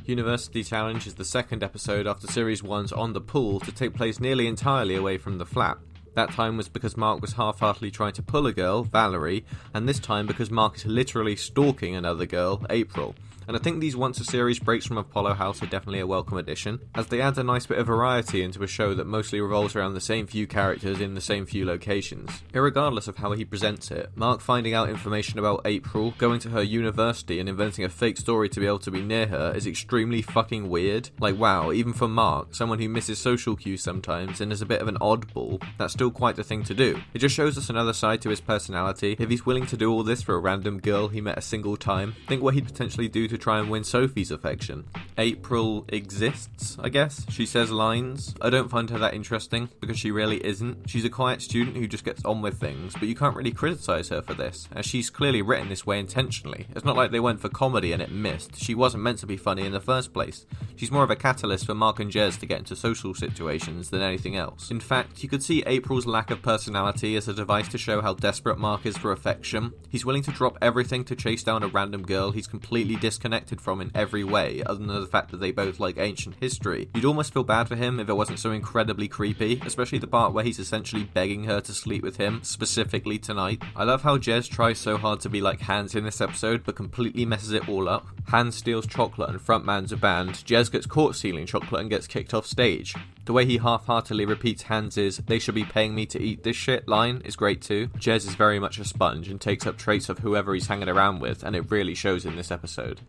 University Challenge is the second episode after Series 1's On the Pool to take place nearly entirely away from the flat. That time was because Mark was half-heartedly trying to pull a girl, Valerie, and this time because Mark is literally stalking another girl, April. And I think these once-a-series breaks from Apollo House are definitely a welcome addition, as they add a nice bit of variety into a show that mostly revolves around the same few characters in the same few locations. Irregardless of how he presents it, Mark finding out information about April, going to her university and inventing a fake story to be able to be near her is extremely fucking weird. Like wow, even for Mark, someone who misses social cues sometimes and is a bit of an oddball, that's still quite the thing to do. It just shows us another side to his personality. If he's willing to do all this for a random girl he met a single time, think what he'd potentially do to try and win Sophie's affection. April exists, I guess. She says lines. I don't find her that interesting, because she really isn't. She's a quiet student who just gets on with things, but you can't really criticise her for this, as she's clearly written this way intentionally. It's not like they went for comedy and it missed. She wasn't meant to be funny in the first place. She's more of a catalyst for Mark and Jez to get into social situations than anything else. In fact, you could see April's lack of personality as a device to show how desperate Mark is for affection. He's willing to drop everything to chase down a random girl he's completely disconnected from in every way, other than the fact that they both like ancient history. You'd almost feel bad for him if it wasn't so incredibly creepy, especially the part where he's essentially begging her to sleep with him, specifically tonight. I love how Jez tries so hard to be like Hans in this episode, but completely messes it all up. Hans steals chocolate and frontmans a band. Jez gets caught stealing chocolate and gets kicked off stage. The way he half-heartedly repeats Hans's "they should be paying me to eat this shit" line is great too. Jez is very much a sponge and takes up traits of whoever he's hanging around with, and it really shows in this episode.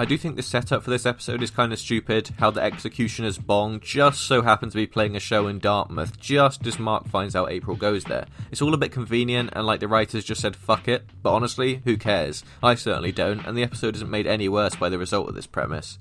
I do think the setup for this episode is kind of stupid, how the executioner's bong just so happened to be playing a show in Dartmouth just as Mark finds out April goes there. It's all a bit convenient and like the writers just said fuck it, but honestly, who cares? I certainly don't, and the episode isn't made any worse by the result of this premise.